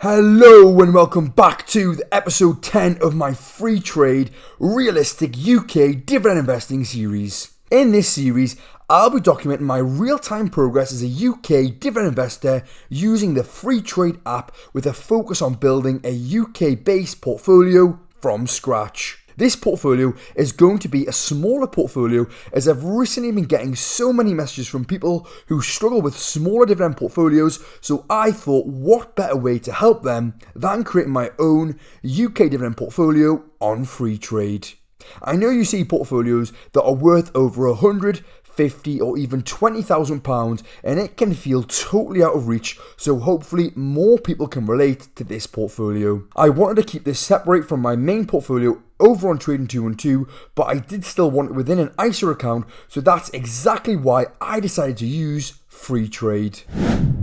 Hello and welcome back to the episode 10 of my Freetrade realistic UK dividend investing series. In this series, I'll be documenting my real-time progress as a UK dividend investor using the Freetrade app with a focus on building a UK-based portfolio from scratch. This portfolio is going to be a smaller portfolio as I've recently been getting so many messages from people who struggle with smaller dividend portfolios, so I thought what better way to help them than creating my own UK dividend portfolio on Freetrade. I know you see portfolios that are worth over 100, 50 or even £20,000 and it can feel totally out of reach, so hopefully more people can relate to this portfolio. I wanted to keep this separate from my main portfolio over on Trading 212, but I did still want it within an ISA account, so that's exactly why I decided to use Freetrade.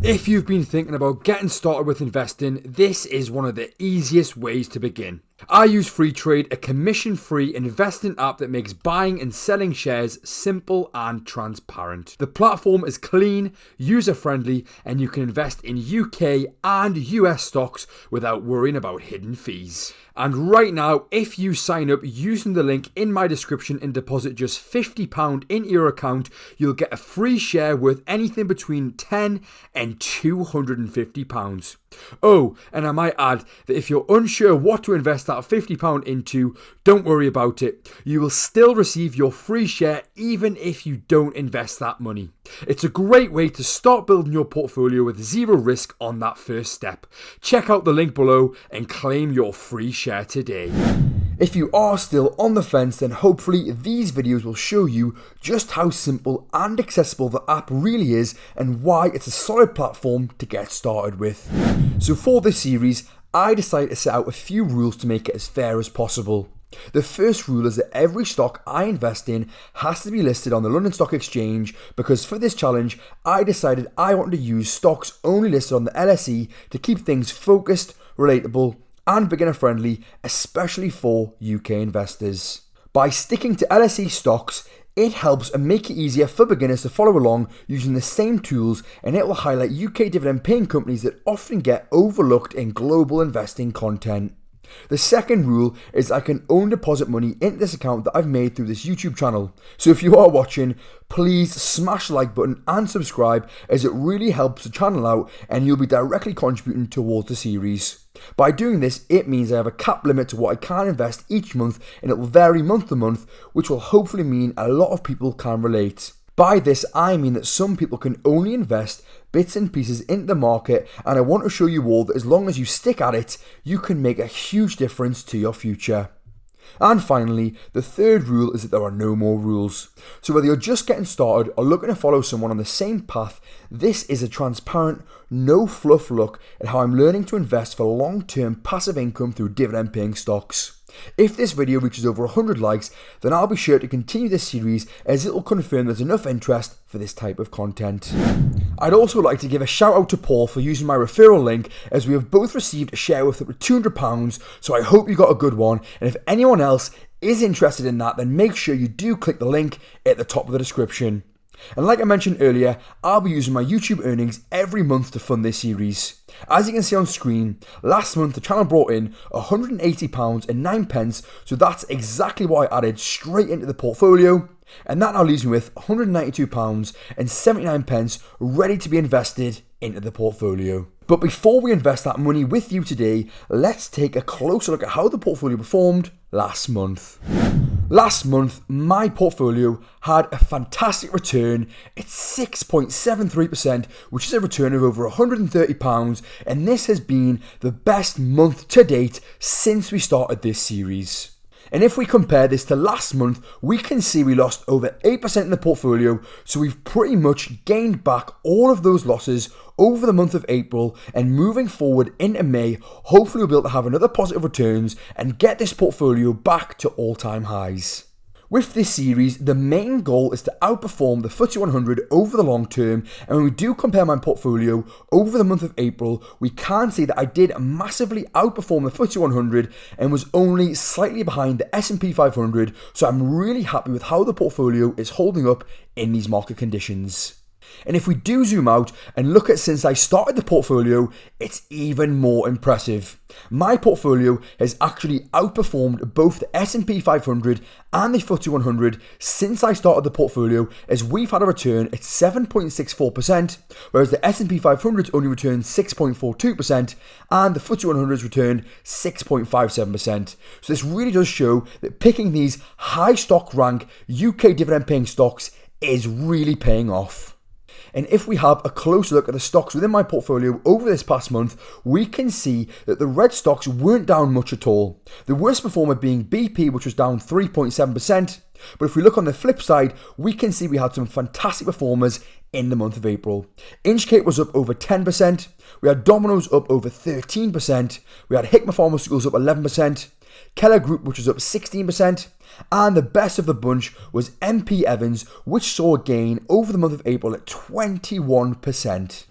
If you've been thinking about getting started with investing, this is one of the easiest ways to begin. I use Freetrade, a commission-free investing app that makes buying and selling shares simple and transparent. The platform is clean, user-friendly, and you can invest in UK and US stocks without worrying about hidden fees. And right now, if you sign up using the link in my description and deposit just £50 in your account, you'll get a free share worth anything between £10 and £250. Oh, and I might add that if you're unsure what to invest that £50 into, don't worry about it. You will still receive your free share even if you don't invest that money. It's a great way to start building your portfolio with zero risk on that first step. Check out the link below and claim your free share today. If you are still on the fence, then hopefully these videos will show you just how simple and accessible the app really is and why it's a solid platform to get started with. So for this series, I decided to set out a few rules to make it as fair as possible. The first rule is that every stock I invest in has to be listed on the London Stock Exchange, because for this challenge I decided I wanted to use stocks only listed on the LSE to keep things focused, relatable and beginner friendly, especially for UK investors. By sticking to LSE stocks, it helps and make it easier for beginners to follow along using the same tools, and it will highlight UK dividend paying companies that often get overlooked in global investing content. The second rule is I can only deposit money into this account that I've made through this YouTube channel. So if you are watching, please smash the like button and subscribe, as it really helps the channel out and you'll be directly contributing towards the series. By doing this, it means I have a cap limit to what I can invest each month, and it will vary month to month, which will hopefully mean a lot of people can relate. By this, I mean that some people can only invest bits and pieces into the market, and I want to show you all that as long as you stick at it, you can make a huge difference to your future. And finally, the third rule is that there are no more rules. So whether you're just getting started or looking to follow someone on the same path, this is a transparent, no fluff look at how I'm learning to invest for long-term passive income through dividend paying stocks. If this video reaches over 100 likes, then I'll be sure to continue this series, as it will confirm there's enough interest for this type of content. I'd also like to give a shout out to Paul for using my referral link, as we have both received a share worth over £200, so I hope you got a good one, and if anyone else is interested in that, then make sure you do click the link at the top of the description. And like I mentioned earlier, I'll be using my YouTube earnings every month to fund this series. As you can see on screen, last month the channel brought in £180 and 9 pence, so that's exactly what I added straight into the portfolio, and that now leaves me with £192 and 79 pence ready to be invested into the portfolio. But before we invest that money with you today, let's take a closer look at how the portfolio performed last month. Last month, my portfolio had a fantastic return at 6.73%, which is a return of over £130, and this has been the best month to date since we started this series. And if we compare this to last month, we can see we lost over 8% in the portfolio, so we've pretty much gained back all of those losses over the month of April, and moving forward into May, hopefully we'll be able to have another positive returns and get this portfolio back to all-time highs. With this series, the main goal is to outperform the FTSE 100 over the long term, and when we do compare my portfolio over the month of April, we can see that I did massively outperform the FTSE 100 and was only slightly behind the S&P 500, so I'm really happy with how the portfolio is holding up in these market conditions. And if we do zoom out and look at since I started the portfolio, it's even more impressive. My portfolio has actually outperformed both the S&P 500 and the FTSE 100 since I started the portfolio, as we've had a return at 7.64%, whereas the S&P 500's only returned 6.42% and the FTSE 100's returned 6.57%. So this really does show that picking these high stock rank UK dividend paying stocks is really paying off. And if we have a closer look at the stocks within my portfolio over this past month, we can see that the red stocks weren't down much at all. The worst performer being BP, which was down 3.7%. But if we look on the flip side, we can see we had some fantastic performers in the month of April. Inchcape was up over 10%. We had Domino's up over 13%. We had Hikma Pharmaceuticals up 11%. Keller Group, which was up 16%. And the best of the bunch was MP Evans, which saw a gain over the month of April at 21%.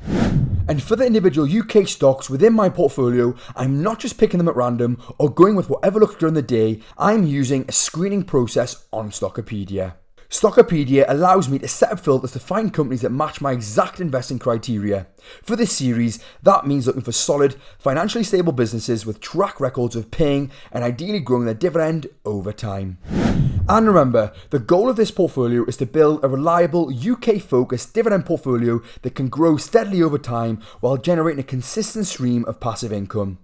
And for the individual UK stocks within my portfolio, I'm not just picking them at random or going with whatever looks during the day. I'm using a screening process on Stockopedia. Stockopedia allows me to set up filters to find companies that match my exact investing criteria. For this series, that means looking for solid, financially stable businesses with track records of paying and ideally growing their dividend over time. And remember, the goal of this portfolio is to build a reliable UK-focused dividend portfolio that can grow steadily over time while generating a consistent stream of passive income.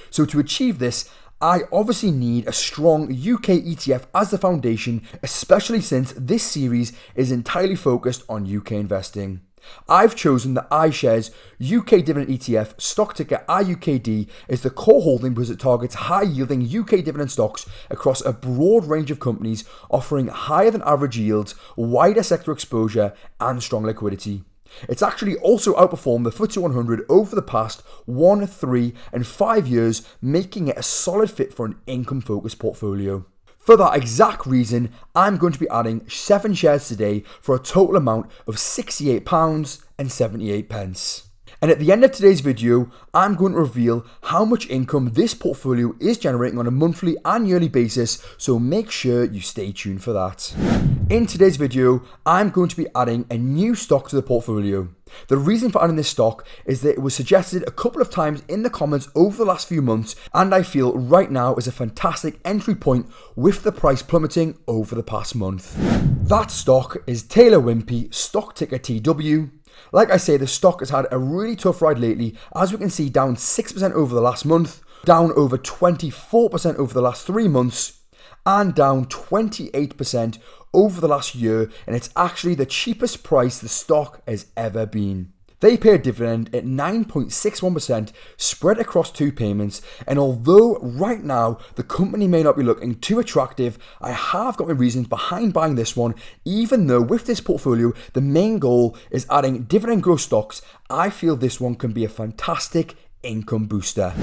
So to achieve this, I obviously need a strong UK ETF as the foundation, especially since this series is entirely focused on UK investing. I've chosen the iShares UK Dividend ETF, stock ticker IUKD, as the core holding because it targets high-yielding UK dividend stocks across a broad range of companies, offering higher than average yields, wider sector exposure, and strong liquidity. It's actually also outperformed the FTSE 100 over the past 1, 3, and 5 years, making it a solid fit for an income-focused portfolio. For that exact reason, I'm going to be adding 7 shares today for a total amount of £68.78. And at the end of today's video, I'm going to reveal how much income this portfolio is generating on a monthly and yearly basis, so make sure you stay tuned for that. In today's video, I'm going to be adding a new stock to the portfolio. The reason for adding this stock is that it was suggested a couple of times in the comments over the last few months, and I feel right now is a fantastic entry point with the price plummeting over the past month. That stock is Taylor Wimpey, stock ticker TW. Like I say, the stock has had a really tough ride lately, as we can see down 6% over the last month, down over 24% over the last 3 months, and down 28% over the last year, and it's actually the cheapest price the stock has ever been. They pay a dividend at 9.61% spread across 2 payments, and although right now the company may not be looking too attractive, I have got my reasons behind buying this one. Even though with this portfolio the main goal is adding dividend growth stocks, I feel this one can be a fantastic income booster.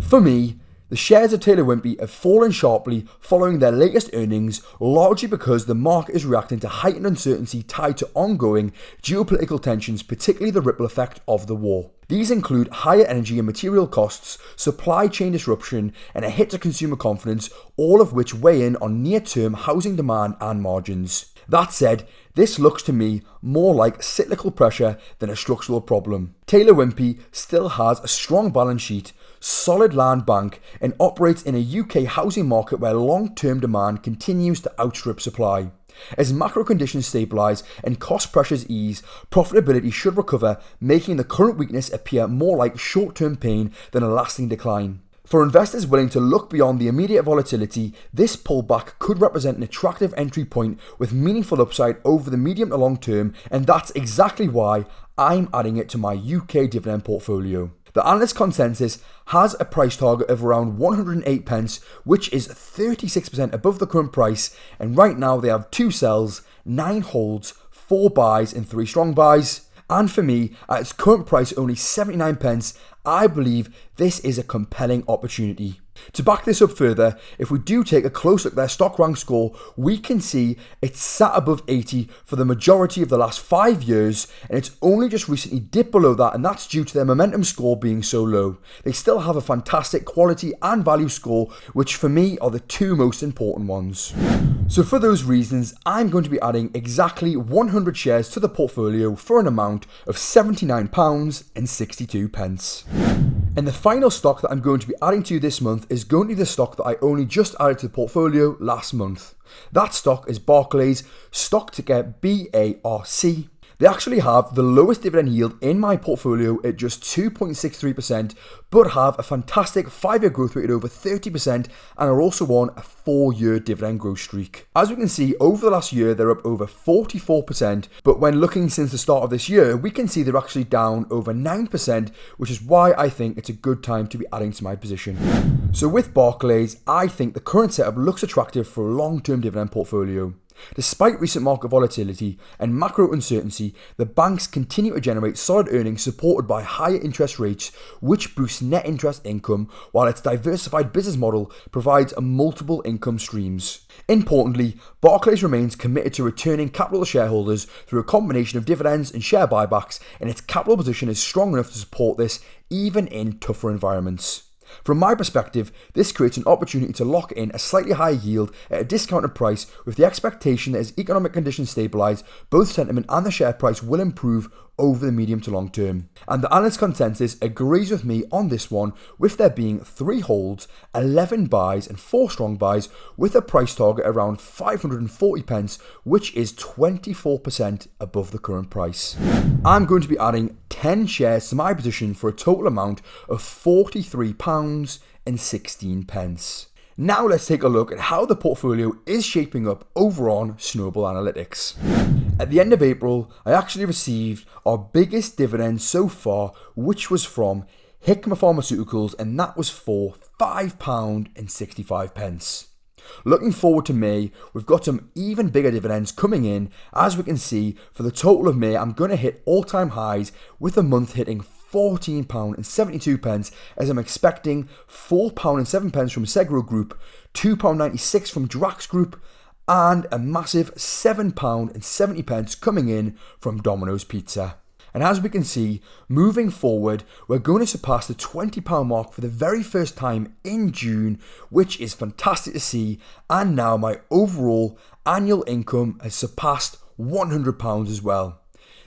For me, the shares of Taylor Wimpey have fallen sharply following their latest earnings, largely because the market is reacting to heightened uncertainty tied to ongoing geopolitical tensions, particularly the ripple effect of the war. These include higher energy and material costs, supply chain disruption, and a hit to consumer confidence, all of which weigh in on near-term housing demand and margins. That said, this looks to me more like cyclical pressure than a structural problem. Taylor Wimpey still has a strong balance sheet, solid land bank, and operates in a UK housing market where long-term demand continues to outstrip supply. As macro conditions stabilise and cost pressures ease, profitability should recover, making the current weakness appear more like short-term pain than a lasting decline. For investors willing to look beyond the immediate volatility, this pullback could represent an attractive entry point with meaningful upside over the medium to long term, and that's exactly why I'm adding it to my UK dividend portfolio. The analyst consensus has a price target of around 108 pence, which is 36% above the current price, and right now they have 2 sells, 9 holds, 4 buys and 3 strong buys. And for me, at its current price only 79 pence, I believe this is a compelling opportunity. To back this up further, if we do take a close look at their stock rank score, we can see it's sat above 80 for the majority of the last 5 years, and it's only just recently dipped below that, and that's due to their momentum score being so low. They still have a fantastic quality and value score, which for me are the two most important ones. So for those reasons, I'm going to be adding exactly 100 shares to the portfolio for an amount of £79.62. And the final stock that I'm going to be adding to this month is going to be the stock that I only just added to the portfolio last month. That stock is Barclays, stock ticker BARC. They actually have the lowest dividend yield in my portfolio at just 2.63%, but have a fantastic 5-year growth rate at over 30% and are also on a 4-year dividend growth streak. As we can see, over the last year, they're up over 44%, but when looking since the start of this year, we can see they're actually down over 9%, which is why I think it's a good time to be adding to my position. So with Barclays, I think the current setup looks attractive for a long-term dividend portfolio. Despite recent market volatility and macro uncertainty, the banks continue to generate solid earnings supported by higher interest rates, which boosts net interest income, while its diversified business model provides multiple income streams. Importantly, Barclays remains committed to returning capital to shareholders through a combination of dividends and share buybacks, and its capital position is strong enough to support this even in tougher environments. From my perspective, this creates an opportunity to lock in a slightly higher yield at a discounted price, with the expectation that as economic conditions stabilise, both sentiment and the share price will improve over the medium to long term. And the analyst consensus agrees with me on this one, with there being 3 holds, 11 buys and 4 strong buys, with a price target around 540p, which is 24% above the current price. I'm going to be adding 10 shares to my position for a total amount of £43.16. Now let's take a look at how the portfolio is shaping up over on Snowball Analytics. At the end of April, I actually received our biggest dividend so far, which was from Hikma Pharmaceuticals, and that was for £5.65. Looking forward to May, we've got some even bigger dividends coming in. As we can see, for the total of May, I'm going to hit all-time highs, with the month hitting £14.72, as I'm expecting £4.07 from Segro Group, £2.96 from Drax Group, and a massive £7.70 coming in from Domino's Pizza. And as we can see, moving forward, we're going to surpass the £20 mark for the very first time in June, which is fantastic to see. And now my overall annual income has surpassed £100 as well.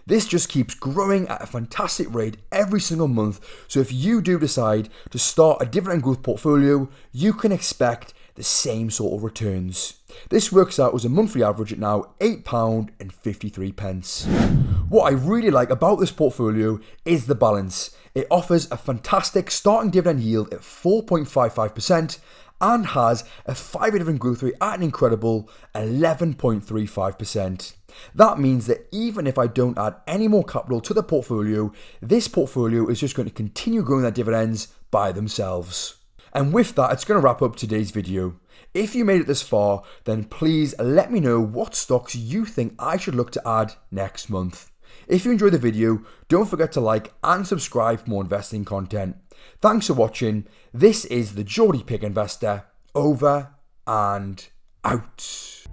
This just keeps growing at a fantastic rate every single month. So if you do decide to start a dividend growth portfolio, you can expect the same sort of returns. This works out as a monthly average at now £8.53. What I really like about this portfolio is the balance. It offers a fantastic starting dividend yield at 4.55% and has a 5-year dividend growth rate at an incredible 11.35%. That means that even if I don't add any more capital to the portfolio, this portfolio is just going to continue growing their dividends by themselves. And with that, it's going to wrap up today's video. If you made it this far, then please let me know what stocks you think I should look to add next month. If you enjoyed the video, don't forget to like and subscribe for more investing content. Thanks for watching. This is the Geordie Pig Investor, over and out.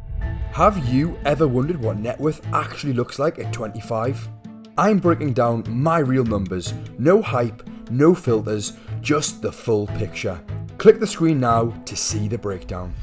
Have you ever wondered what net worth actually looks like at 25? I'm breaking down my real numbers. No hype, no filters, just the full picture. Click the screen now to see the breakdown.